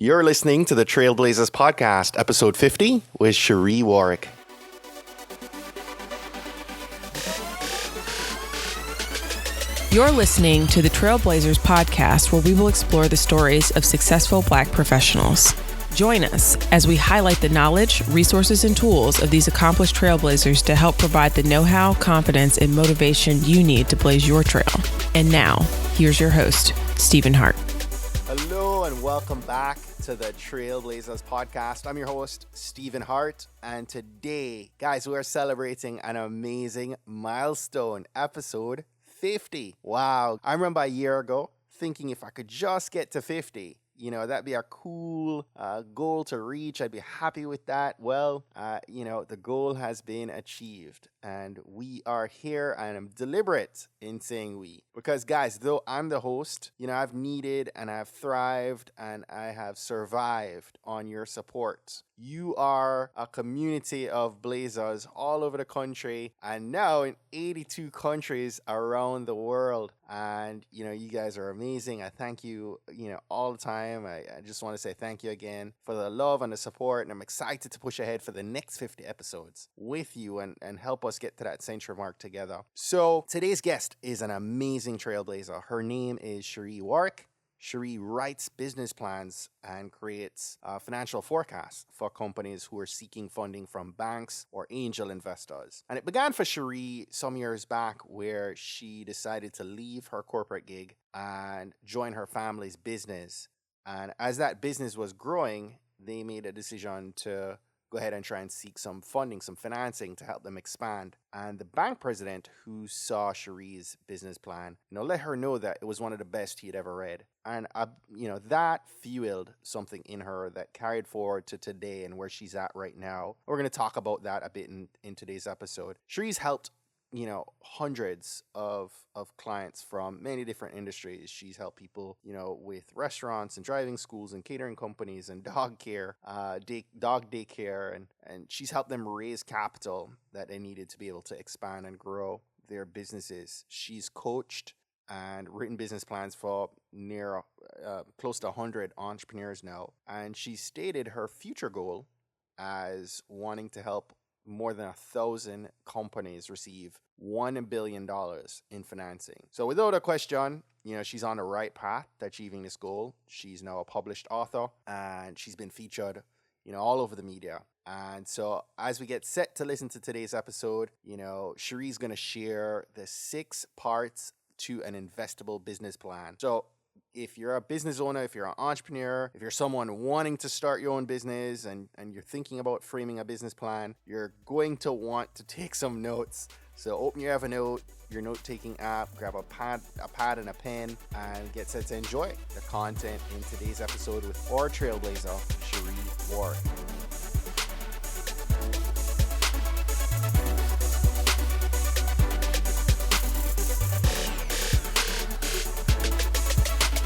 You're listening to the Trailblazers podcast, episode 50 with Cheree Warrick. You're listening to the Trailblazers podcast, where we will explore the stories of successful Black professionals. Join us as we highlight the knowledge, resources, and tools of these accomplished trailblazers to help provide the know-how, confidence, and motivation you need to blaze your trail. And now, here's your host, Stephen Hart. Hello and welcome back to the Trailblazers podcast. I'm your host, Stephen Hart, and today, guys, we are celebrating an amazing milestone, episode 50. Wow. I remember a year ago thinking if I could just get to 50, that'd be a cool goal to reach. I'd be happy with that. Well, the goal has been achieved, and we are here, and I'm deliberate in saying we. Because, guys, though I'm the host, I've needed and I've thrived and I have survived on your support. You are a community of blazers all over the country and now in 82 countries around the world. And, you guys are amazing. I thank you, all the time. I just want to say thank you again for the love and the support. And I'm excited to push ahead for the next 50 episodes with you and help us get to that century mark together. So today's guest is an amazing trailblazer. Her name is Cheree Warrick. Cheree writes business plans and creates financial forecasts for companies who are seeking funding from banks or angel investors. And it began for Cheree some years back, where she decided to leave her corporate gig and join her family's business. And as that business was growing, they made a decision to go ahead and try and seek some funding, some financing to help them expand. And the bank president who saw Cheree's business plan, let her know that it was one of the best he had ever read. And, that fueled something in her that carried forward to today and where she's at right now. We're going to talk about that a bit in today's episode. Cheree's helped hundreds of clients from many different industries. She's helped people, with restaurants and driving schools and catering companies and dog care, dog daycare, and she's helped them raise capital that they needed to be able to expand and grow their businesses. She's coached and written business plans for near close to 100 entrepreneurs now. And she stated her future goal as wanting to help more than 1,000 companies receive $1 billion in financing. So without a question, she's on the right path to achieving this goal. She's now a published author, and she's been featured, all over the media. And so as we get set to listen to today's episode, Cheree's going to share the 6 parts to an investable business plan. So if you're a business owner, if you're an entrepreneur, if you're someone wanting to start your own business and you're thinking about framing a business plan, you're going to want to take some notes. So open your Evernote, your note-taking app, grab a pad and a pen, and get set to enjoy the content in today's episode with our trailblazer, Cheree Warrick.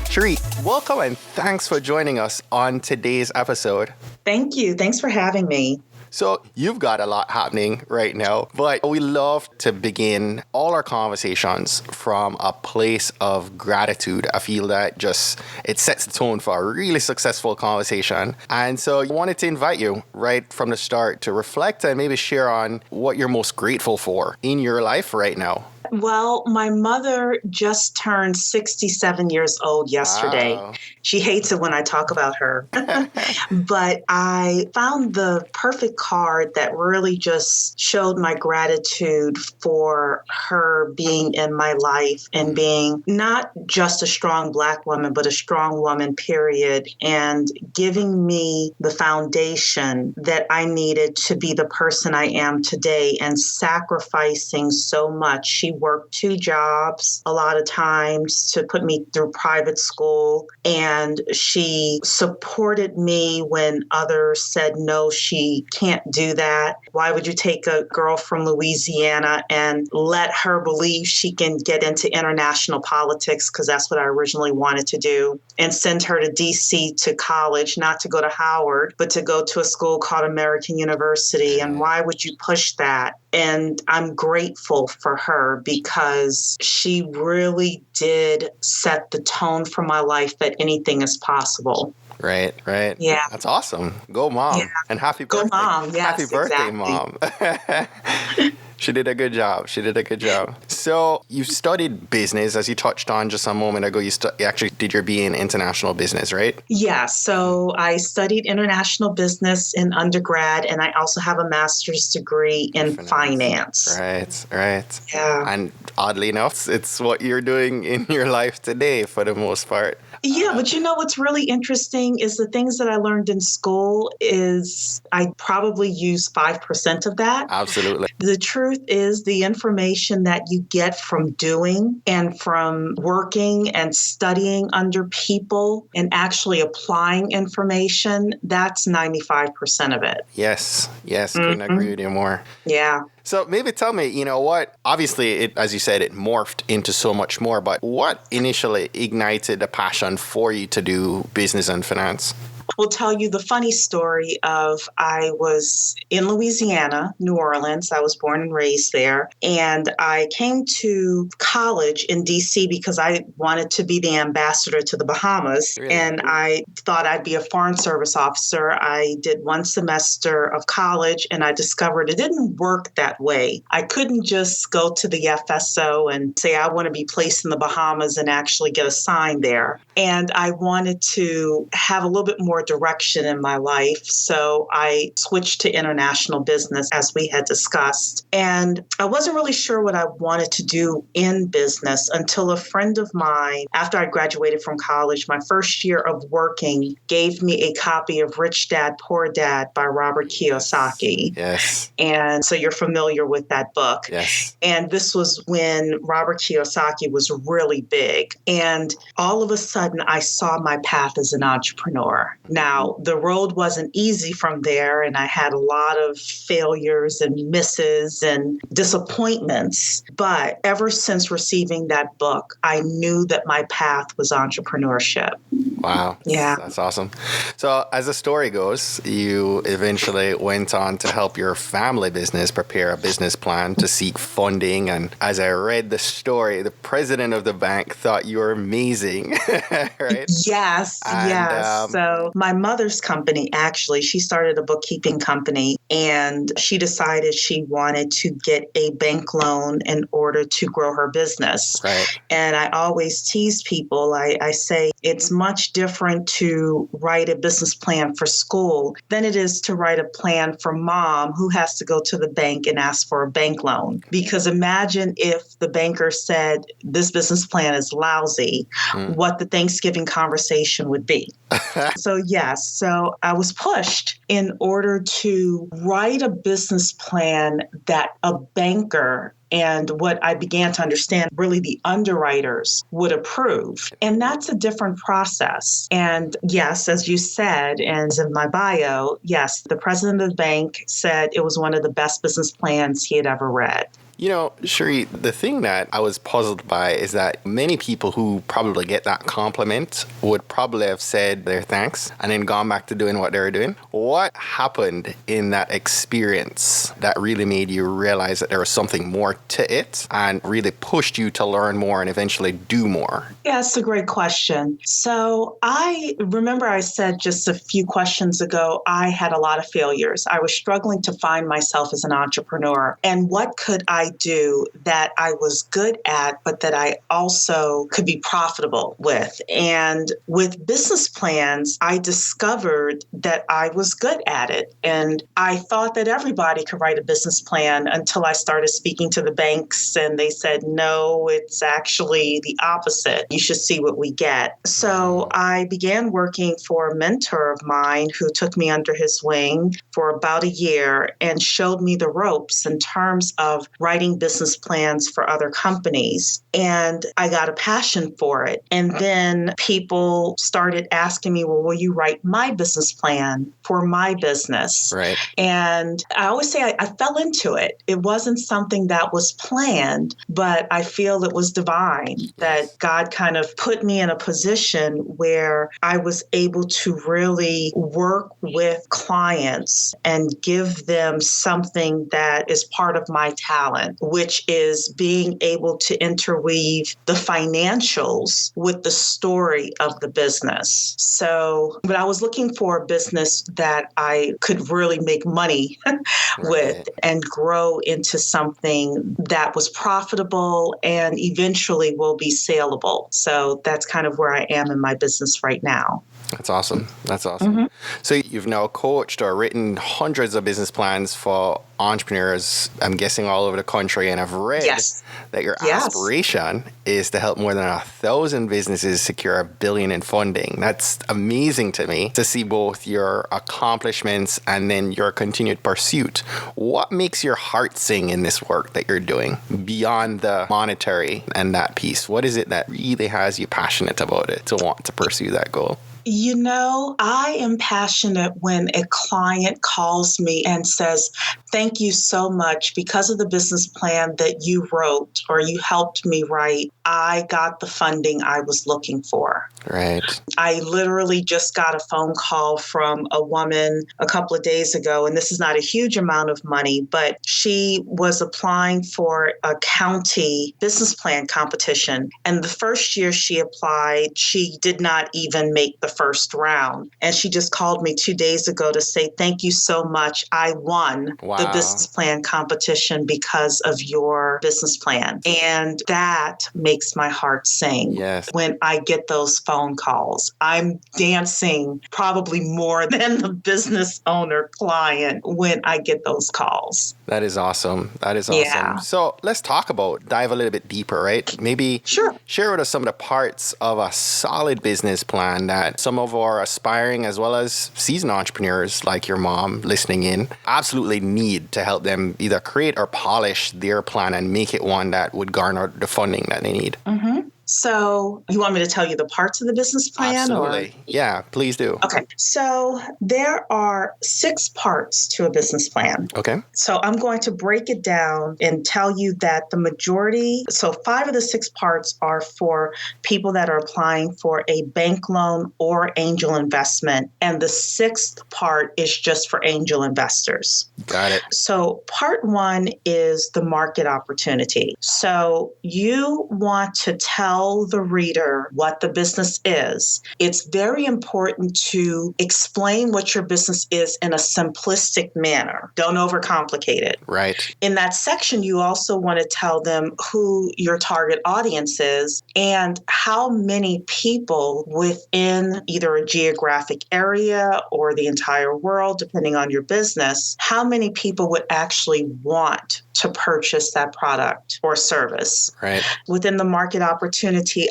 Cheree, welcome and thanks for joining us on today's episode. Thank you. Thanks for having me. So you've got a lot happening right now, but we love to begin all our conversations from a place of gratitude. I feel that it sets the tone for a really successful conversation. And so I wanted to invite you right from the start to reflect and maybe share on what you're most grateful for in your life right now. Well, my mother just turned 67 years old yesterday. Wow. She hates it when I talk about her. But I found the perfect card that really just showed my gratitude for her being in my life and being not just a strong Black woman, but a strong woman, period, and giving me the foundation that I needed to be the person I am today and sacrificing so much. She worked 2 jobs a lot of times to put me through private school, and she supported me when others said, no, she can't do that. Why would you take a girl from Louisiana and let her believe she can get into international politics, because that's what I originally wanted to do, and send her to DC to college, not to go to Howard, but to go to a school called American University. And why would you push that? And I'm grateful for her because she really did set the tone for my life that anything is possible. Right, right. Yeah. That's awesome. Go mom. Yeah. And happy Go birthday. mom. Yes, Happy birthday, exactly. mom. She did a good job. She did a good job. So you studied business, as you touched on just a moment ago. You actually did your BA in international business, right? Yeah, so I studied international business in undergrad, and I also have a master's degree in finance. Right, right. Yeah. And oddly enough, it's what you're doing in your life today for the most part. Yeah, but you know what's really interesting is the things that I learned in school is I probably use 5% of that. Absolutely. The truth is the information that you get from doing and from working and studying under people and actually applying information, that's 95% of it. Yes, couldn't agree with you more. Yeah. So maybe tell me, you know what? Obviously, as you said, it morphed into so much more, but what initially ignited a passion for you to do business and finance? Will tell you the funny story of I was in Louisiana, New Orleans. I was born and raised there. And I came to college in DC because I wanted to be the ambassador to the Bahamas. Really? And I thought I'd be a foreign service officer. I did one semester of college and I discovered it didn't work that way. I couldn't just go to the FSO and say, I want to be placed in the Bahamas and actually get assigned there. And I wanted to have a little bit more direction in my life. So I switched to international business as we had discussed. And I wasn't really sure what I wanted to do in business until a friend of mine, after I graduated from college, my first year of working, gave me a copy of Rich Dad, Poor Dad by Robert Kiyosaki. Yes. And so you're familiar with that book. Yes. And this was when Robert Kiyosaki was really big. And all of a sudden, I saw my path as an entrepreneur. Now, the road wasn't easy from there, and I had a lot of failures and misses and disappointments. But ever since receiving that book, I knew that my path was entrepreneurship. Wow. Yeah. That's awesome. So as the story goes, you eventually went on to help your family business prepare a business plan to seek funding. And as I read the story, the president of the bank thought you were amazing, right? Yes, And, yes. So my mother's company, actually, she started a bookkeeping company and she decided she wanted to get a bank loan in order to grow her business. Right. And I always tease people, I say it's much different to write a business plan for school than it is to write a plan for mom who has to go to the bank and ask for a bank loan. Because imagine if the banker said, this business plan is lousy, what the Thanksgiving conversation would be. So yes, so I was pushed in order to write a business plan that a banker and what I began to understand, really the underwriters would approve. And that's a different process. And yes, as you said, and in my bio, yes, the president of the bank said it was one of the best business plans he had ever read. You know, Cheree, the thing that I was puzzled by is that many people who probably get that compliment would probably have said their thanks and then gone back to doing what they were doing. What happened in that experience that really made you realize that there was something more to it and really pushed you to learn more and eventually do more? Yeah, that's a great question. So I remember I said just a few questions ago, I had a lot of failures. I was struggling to find myself as an entrepreneur. And what could I do that I was good at, but that I also could be profitable with? And with business plans, I discovered that I was good at it. And I thought that everybody could write a business plan until I started speaking to the banks and they said, no, it's actually the opposite. You should see what we get. So I began working for a mentor of mine who took me under his wing for about a year and showed me the ropes in terms of writing business plans for other companies. And I got a passion for it. And then people started asking me, well, will you write my business plan for my business? Right. And I always say I fell into it. It wasn't something that was planned, but I feel it was divine that God kind of put me in a position where I was able to really work with clients and give them something that is part of my talent. management, which is being able to interweave the financials with the story of the business. So, but I was looking for a business that I could really make money with and grow into something that was profitable and eventually will be saleable. So that's kind of where I am in my business right now. That's awesome. That's awesome. Mm-hmm. So you've now coached or written hundreds of business plans for entrepreneurs, I'm guessing all over the country, and I've read that your aspiration is to help more than 1,000 businesses secure $1 billion in funding. That's amazing to me to see both your accomplishments and then your continued pursuit. What makes your heart sing in this work that you're doing beyond the monetary and that piece? What is it that really has you passionate about it to want to pursue that goal? You know, I am passionate when a client calls me and says, thank you so much. Because of the business plan that you wrote or you helped me write, I got the funding I was looking for. Right. I literally just got a phone call from a woman a couple of days ago, and this is not a huge amount of money, but she was applying for a county business plan competition. And the first year she applied, she did not even make the first round. And she just called me 2 days ago to say, thank you so much. I won the business plan competition because of your business plan. And that makes my heart sing when I get those phone calls. I'm dancing probably more than the business owner client when I get those calls. That is awesome. That is awesome. Yeah. So let's dive a little bit deeper, right? Maybe share with us some of the parts of a solid business plan that some of our aspiring as well as seasoned entrepreneurs like your mom listening in absolutely need to help them either create or polish their plan and make it one that would garner the funding that they need. Mm-hmm. So you want me to tell you the parts of the business plan? Absolutely. Yeah, please do. Okay. So there are 6 parts to a business plan. Okay. So I'm going to break it down and tell you that the majority, so 5 of the 6 parts are for people that are applying for a bank loan or angel investment. And the 6th part is just for angel investors. Got it. So part 1 is the market opportunity. So you want to tell the reader what the business is. It's very important to explain what your business is in a simplistic manner. Don't overcomplicate it. Right. In that section, you also want to tell them who your target audience is and how many people within either a geographic area or the entire world, depending on your business, how many people would actually want to purchase that product or service. Right. Within the market opportunity,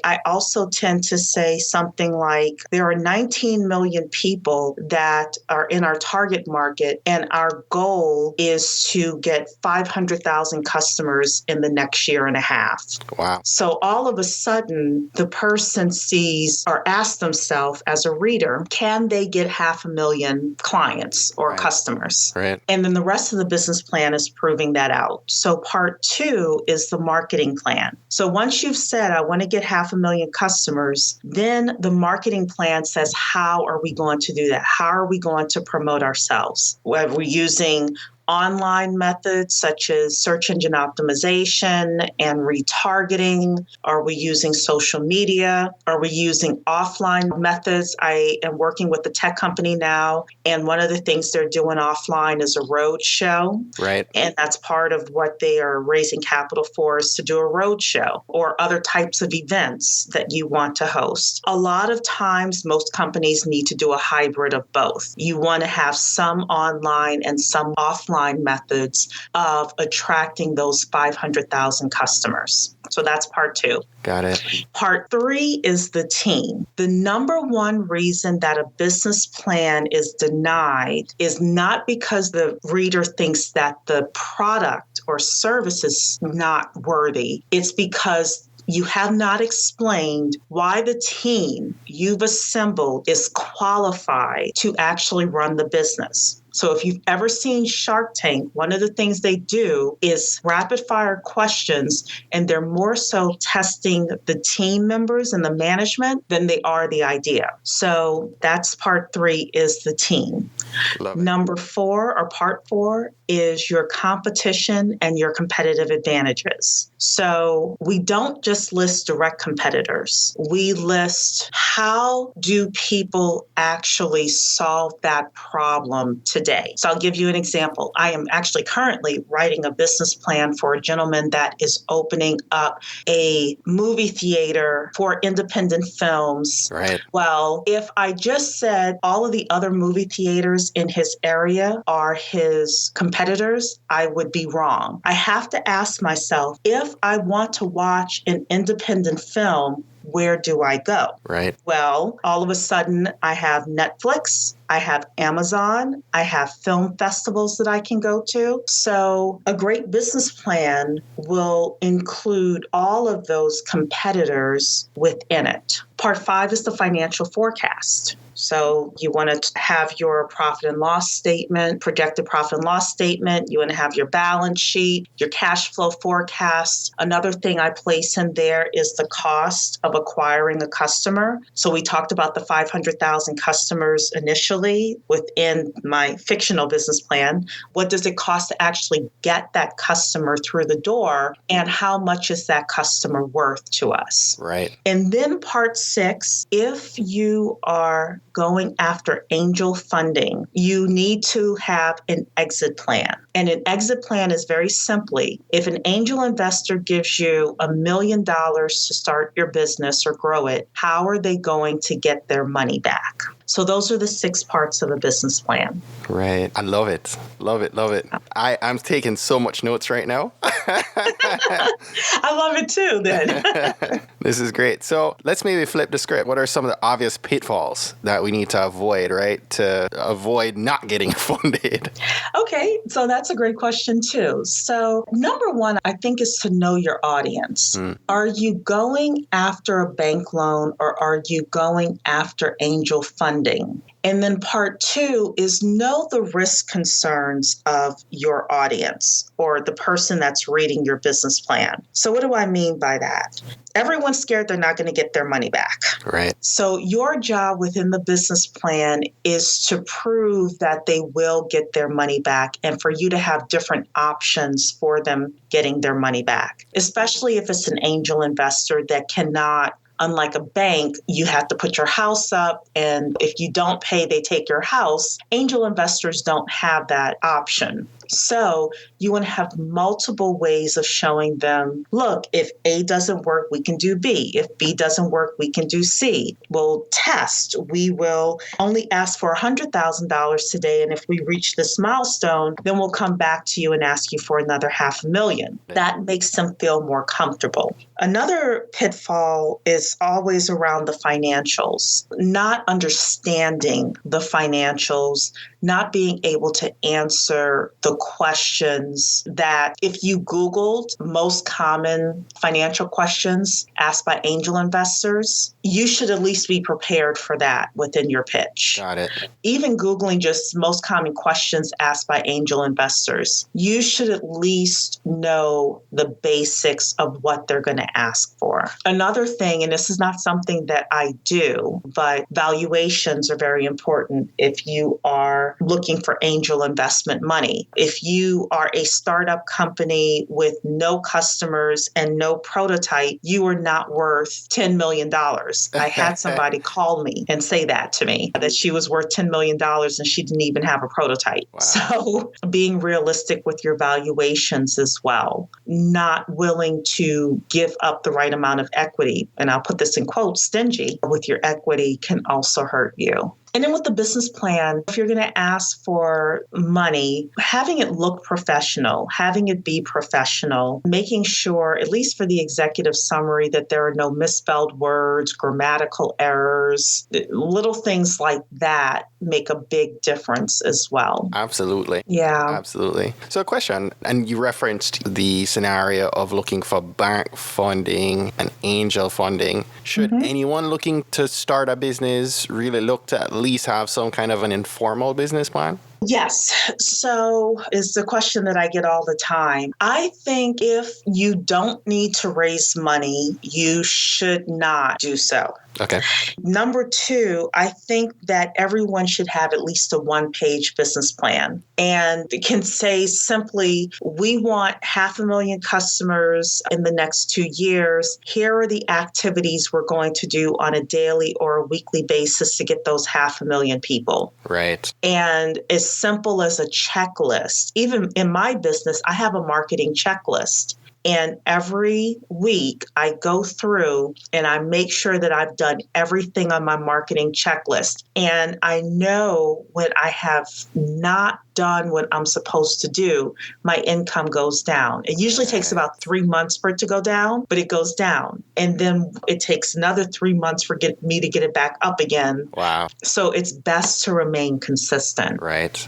I also tend to say something like there are 19 million people that are in our target market, and our goal is to get 500,000 customers in the next year and a half. Wow. So all of a sudden, the person sees or asks themselves as a reader, can they get 500,000 clients or customers? Right. And then the rest of the business plan is proving that out. So part 2 is the marketing plan. So once you've said, I want to get 500,000 customers, then the marketing plan says, how are we going to do that? How are we going to promote ourselves? Are we using online methods such as search engine optimization and retargeting? Are we using social media? Are we using offline methods? I am working with a tech company now, and one of the things they're doing offline is a road show. Right. And that's part of what they are raising capital for, is to do a road show or other types of events that you want to host. A lot of times, most companies need to do a hybrid of both. You want to have some online and some offline methods of attracting those 500,000 customers. So that's part 2. Got it. Part 3 is the team. The number one reason that a business plan is denied is not because the reader thinks that the product or service is not worthy. It's because you have not explained why the team you've assembled is qualified to actually run the business. So if you've ever seen Shark Tank, one of the things they do is rapid fire questions, and they're more so testing the team members and the management than they are the idea. So that's part 3 is the team. Love it. Number 4 or part 4 is your competition and your competitive advantages. So we don't just list direct competitors. We list how do people actually solve that problem today. So I'll give you an example. I am actually currently writing a business plan for a gentleman that is opening up a movie theater for independent films. Right. Well, if I just said all of the other movie theaters in his area are his competitors, I would be wrong. I have to ask myself, if I want to watch an independent film, where do I go? Right. Well, all of a sudden, I have Netflix, I have Amazon, I have film festivals that I can go to. So a great business plan will include all of those competitors within it. Part 5 is the financial forecast. So you want to have your profit and loss statement, projected profit and loss statement. You want to have your balance sheet, your cash flow forecast. Another thing I place in there is the cost of acquiring a customer. So we talked about the 500,000 customers initially within my fictional business plan. What does it cost to actually get that customer through the door? And how much is that customer worth to us? Right. And then part 6, if you are going after angel funding, you need to have an exit plan. And an exit plan is very simply, if an angel investor gives you $1 million to start your business or grow it, how are they going to get their money back? So those are the 6 parts of a business plan. Right. I love it. Love it. Love it. I'm taking so much notes right now. I love it too, then. This is great. So let's maybe flip the script. What are some of the obvious pitfalls that we need to avoid, right? To avoid not getting funded? Okay, so that's a great question too. So number 1, I think, is to know your audience. Are you going after a bank loan or are you going after angel funding? And then part 2 is know the risk concerns of your audience or the person that's reading your business plan. So what do I mean by that? Everyone's scared they're not going to get their money back. Right. So your job within the business plan is to prove that they will get their money back and for you to have different options for them getting their money back, especially if it's an angel investor that cannot. Unlike a bank, you have to put your house up, and if you don't pay, they take your house. Angel investors don't have that option. So you want to have multiple ways of showing them, look, if A doesn't work, we can do B. If B doesn't work, we can do C. We'll test. We will only ask for $100,000 today. And if we reach this milestone, then we'll come back to you and ask you for another $500,000. That makes them feel more comfortable. Another pitfall is always around the financials, not understanding the financials, not being able to answer the questions that if you Googled most common financial questions asked by angel investors, you should at least be prepared for that within your pitch. Got it. Even Googling just most common questions asked by angel investors, you should at least know the basics of what they're going to ask for. Another thing, and this is not something that I do, but valuations are very important if you are looking for angel investment money. If you are a startup company with no customers and no prototype, you are not worth $10 million. I had somebody call me and say that to me, that she was worth $10 million and she didn't even have a prototype. Wow. So being realistic with your valuations as well, not willing to give up the right amount of equity, and I'll put this in quotes, stingy with your equity can also hurt you. And then with the business plan, if you're going to ask for money, having it look professional, having it be professional, making sure, at least for the executive summary, that there are no misspelled words, grammatical errors, little things like that make a big difference as well. Absolutely. Yeah. Absolutely. So a question, and you referenced the scenario of looking for bank funding and angel funding. Should anyone looking to start a business really look to at least have some kind of an informal business plan? Yes. So is the question that I get all the time. I think if you don't need to raise money, you should not do so. Okay. Number two, I think that everyone should have at least a one-page business plan and can say simply, we want 500,000 customers in the next 2 years. Here are the activities we're going to do on a daily or a weekly basis to get those 500,000 people. Right. And as simple as a checklist. Even in my business, I have a marketing checklist. And every week I go through and I make sure that I've done everything on my marketing checklist. And I know when I have not done what I'm supposed to do, my income goes down. It usually takes about 3 months for it to go down, but it goes down. And then it takes another 3 months for me to get it back up again. Wow. So it's best to remain consistent. Right.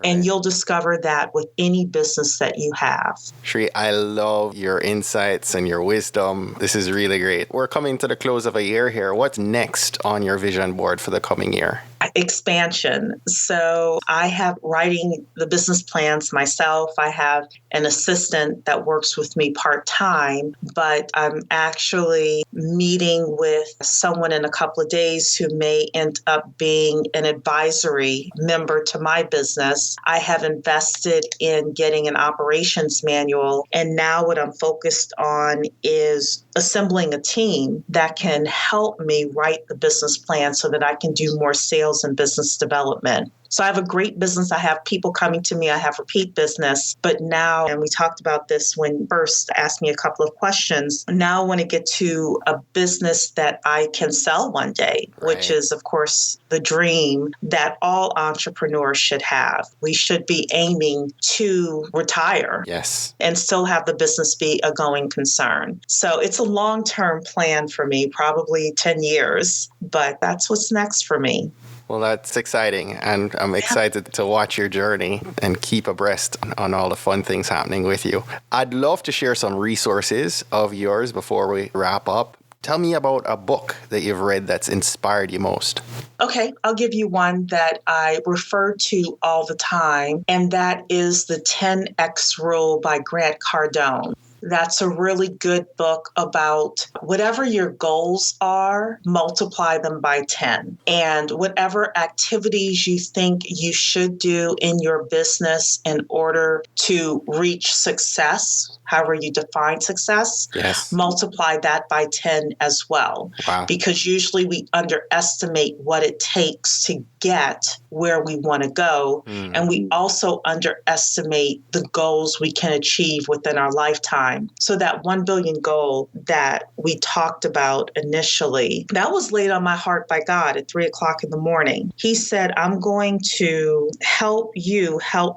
And you'll discover that with any business that you have. Cheree, I love your insights and your wisdom. This is really great. We're coming to the close of a year here. What's next on your vision board for the coming year? Expansion. So I have writing the business plans myself. I have an assistant that works with me part-time, but I'm actually meeting with someone in a couple of days who may end up being an advisory member to my business. I have invested in getting an operations manual, and now what I'm focused on is assembling a team that can help me write the business plan so that I can do more sales and business development. So I have a great business. I have people coming to me. I have repeat business. But now, and we talked about this when first asked me a couple of questions, now I want to get to a business that I can sell one day, which is, of course, the dream that all entrepreneurs should have. We should be aiming to retire. Yes. And still have the business be a going concern. So it's a long-term plan for me, probably 10 years, but that's what's next for me. Well, that's exciting, and I'm excited to watch your journey and keep abreast on all the fun things happening with you. I'd love to share some resources of yours before we wrap up. Tell me about a book that you've read that's inspired you most. Okay, I'll give you one that I refer to all the time, and that is the 10X Rule by Grant Cardone. That's a really good book about whatever your goals are, multiply them by 10. And whatever activities you think you should do in your business in order to reach success, however you define success, multiply that by 10 as well. Wow. Because usually we underestimate what it takes to get where we want to go. And we also underestimate the goals we can achieve within our lifetime. So that 1 billion goal that we talked about initially, that was laid on my heart by God at 3:00 in the morning. He said, I'm going to help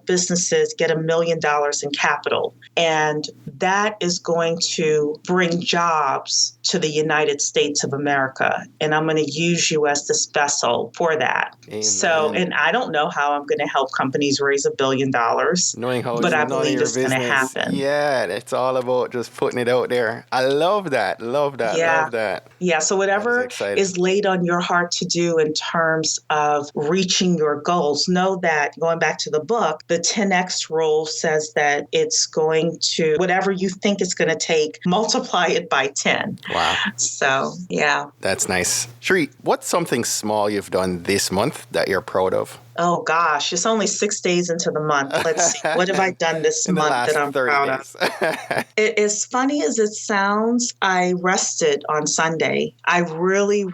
businesses get $1 million in capital. And that is going to bring jobs to the United States of America. And I'm going to use you as this vessel for that. Amen. So, and I don't know how I'm going to help companies raise $1 billion, but I believe it's going to happen. Yeah, it's all about just putting it out there. I love that. Love that. Yeah. So whatever is laid on your heart to do in terms of reaching your goals, know that, going back to the book, the 10X rule says that it's going to, whatever you think it's going to take, multiply it by 10. Wow. So, yeah. That's nice. Cheree, what's something small you've done this month that you're proud of? Oh, gosh, it's only 6 days into the month. Let's see. What have I done this month that I'm proud of? As funny as it sounds, I rested on Sunday. I really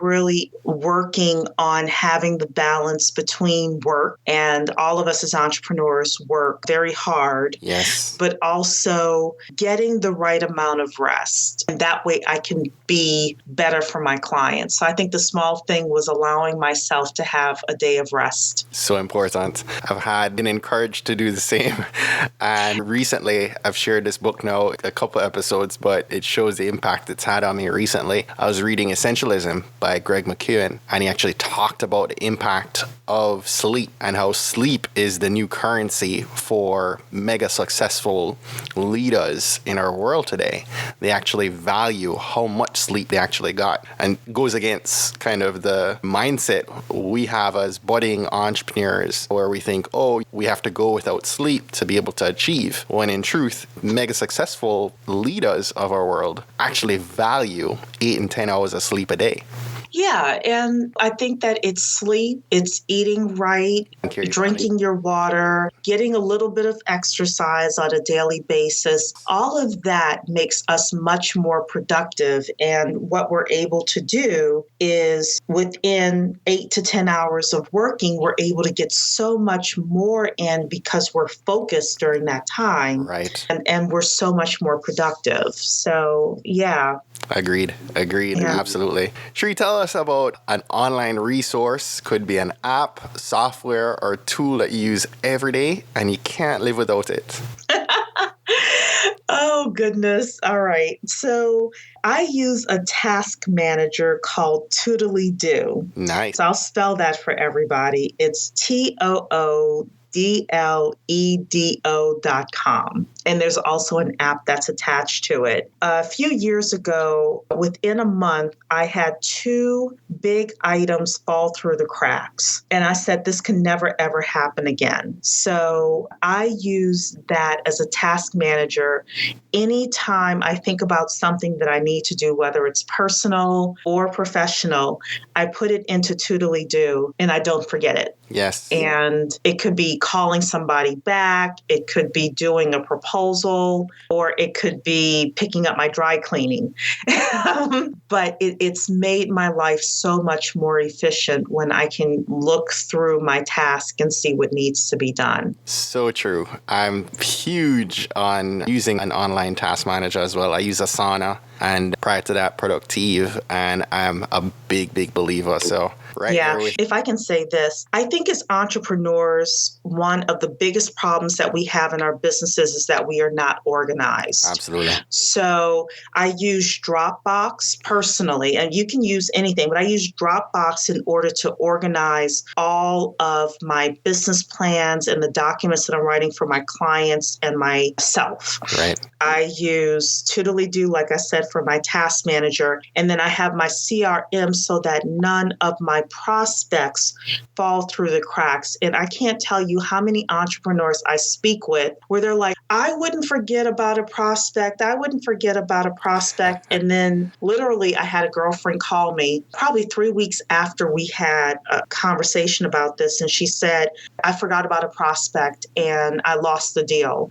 working on having the balance between work, and all of us as entrepreneurs work very hard. Yes. But also getting the right amount of rest. And that way I can be better for my clients. So I think the small thing was allowing myself to have a day of rest. So important. I've been encouraged to do the same. And recently, I've shared this book now a couple episodes, but it shows the impact it's had on me recently. I was reading Essentialism by Greg McKeown, and he actually talked about the impact of sleep and how sleep is the new currency for mega successful leaders in our world today. They actually value how much sleep they actually got, and goes against kind of the mindset we have as budding entrepreneurs, where we think, oh, we have to go without sleep to be able to achieve, when in truth, mega successful leaders of our world actually value 8 and 10 hours of sleep a day. Yeah, and I think that it's sleep, it's eating right, drinking your water, getting a little bit of exercise on a daily basis. All of that makes us much more productive. And what we're able to do is within 8 to 10 hours of working, we're able to get so much more in because we're focused during that time. Right. And we're so much more productive. So, yeah. Agreed. Yeah. Absolutely. Cheree, tell us about an online resource. Could be an app, software, or tool that you use every day and you can't live without it. Oh, goodness. All right. So I use a task manager called Toodly-Doo. Nice. So I'll spell that for everybody. It's TOODLEDO.com. And there's also an app that's attached to it. A few years ago, within a month, I had 2 big items fall through the cracks. And I said, this can never, ever happen again. So I use that as a task manager. Anytime I think about something that I need to do, whether it's personal or professional, I put it into Toodly-Doo and I don't forget it. Yes. And it could be calling somebody back. It could be doing a proposal, or it could be picking up my dry cleaning. But it's made my life so much more efficient when I can look through my task and see what needs to be done. So true. I'm huge on using an online task manager as well. I use Asana, and prior to that, Productive, and I'm a big believer. So yeah, if I can say this, I think as entrepreneurs, one of the biggest problems that we have in our businesses is that we are not organized. Absolutely. So I use Dropbox personally, and you can use anything, but I use Dropbox in order to organize all of my business plans and the documents that I'm writing for my clients and myself. Right. I use Toodly-Doo, like I said, for my task manager. And then I have my CRM so that none of my prospects fall through the cracks. And I can't tell you how many entrepreneurs I speak with where they're like, I wouldn't forget about a prospect. And then literally I had a girlfriend call me probably 3 weeks after we had a conversation about this. And she said, I forgot about a prospect and I lost the deal.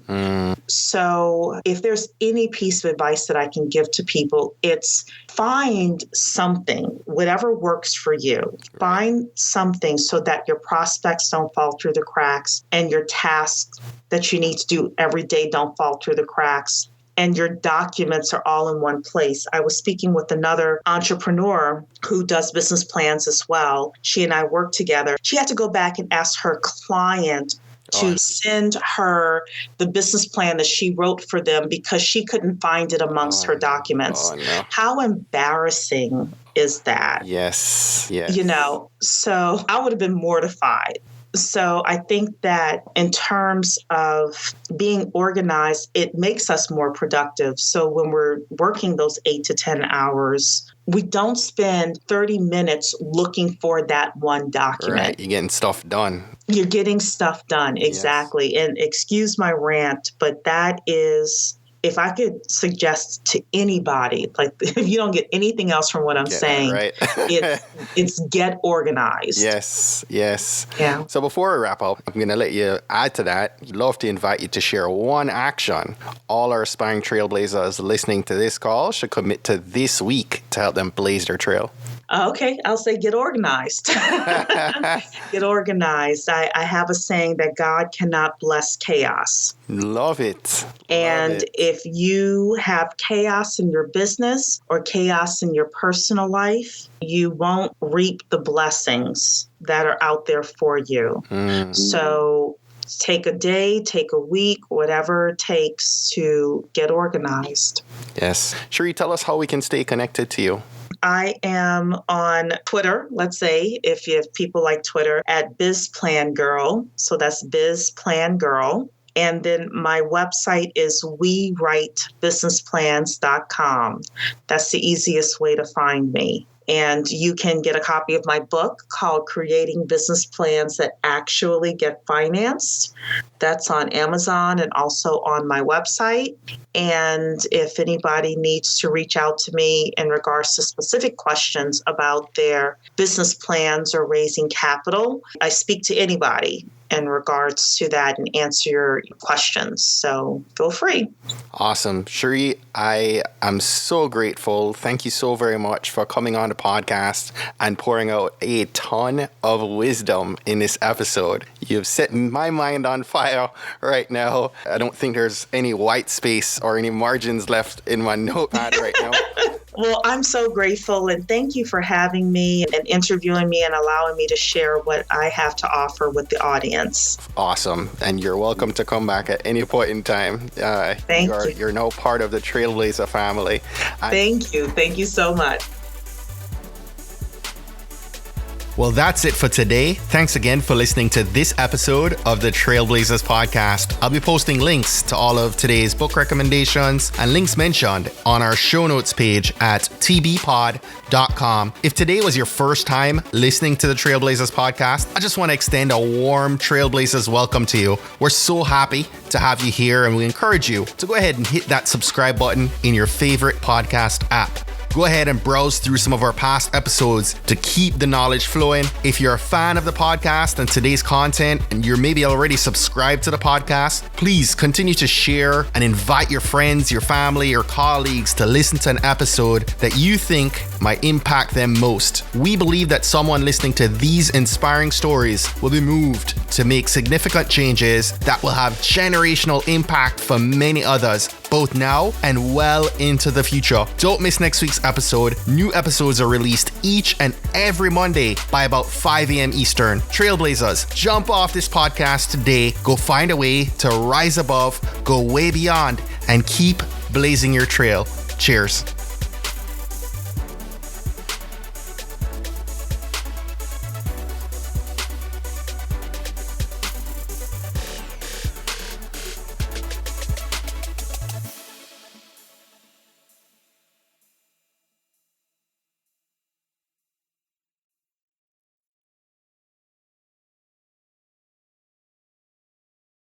So if there's any piece of advice that I can give to people, it's find something, whatever works for you. Right. Find something so that your prospects don't fall through the cracks and your tasks that you need to do every day don't fall through the cracks. And your documents are all in one place. I was speaking with another entrepreneur who does business plans as well. She and I work together. She had to go back and ask her client to send her the business plan that she wrote for them because she couldn't find it amongst her documents. No. How embarrassing is that? Yes. You know, so I would have been mortified. So I think that in terms of being organized, it makes us more productive. So when we're working those 8 to 10 hours, we don't spend 30 minutes looking for that one document. Right. You're getting stuff done. You're getting stuff done. Exactly. Yes. And excuse my rant, but that is, if I could suggest to anybody, like if you don't get anything else from what I'm saying, right. it's get organized. Yes. Yeah. So before we wrap up, I'm going to let you add to that. I'd love to invite you to share one action all our aspiring trailblazers listening to this call should commit to this week to help them blaze their trail. Okay, I'll say get organized. Get organized. I have a saying that God cannot bless chaos. Love it. And if you have chaos in your business or chaos in your personal life, you won't reap the blessings that are out there for you. So take a day, take a week, whatever it takes to get organized. Yes. Cheree, tell us how we can stay connected to you. I am on Twitter, let's say, if people like Twitter, at BizPlanGirl. So that's BizPlanGirl. And then my website is WeWriteBusinessPlans.com. That's the easiest way to find me. And you can get a copy of my book called Creating Business Plans That Actually Get Financed. That's on Amazon and also on my website. And if anybody needs to reach out to me in regards to specific questions about their business plans or raising capital, I speak to anybody in regards to that and answer your questions. So feel free. Awesome. Cheree, I am so grateful. Thank you so very much for coming on the podcast and pouring out a ton of wisdom in this episode. You've set my mind on fire right now. I don't think there's any white space or any margins left in my notepad right now. Well, I'm so grateful, and thank you for having me and interviewing me and allowing me to share what I have to offer with the audience. Awesome. And you're welcome to come back at any point in time. Thank you. You're now part of the Trailblazer family. Thank you. Thank you so much. Well, that's it for today. Thanks again for listening to this episode of the Trailblazers podcast. I'll be posting links to all of today's book recommendations and links mentioned on our show notes page at tbpod.com. If today was your first time listening to the Trailblazers podcast, I just want to extend a warm Trailblazers welcome to you. We're so happy to have you here, and we encourage you to go ahead and hit that subscribe button in your favorite podcast app. Go ahead and browse through some of our past episodes to keep the knowledge flowing. If you're a fan of the podcast and today's content, and you're maybe already subscribed to the podcast, please continue to share and invite your friends, your family, your colleagues to listen to an episode that you think might impact them most. We believe that someone listening to these inspiring stories will be moved to make significant changes that will have generational impact for many others, both now and well into the future. Don't miss next week's episode. New episodes are released each and every Monday by about 5 a.m. Eastern. Trailblazers, jump off this podcast today. Go find a way to rise above, go way beyond, and keep blazing your trail. Cheers.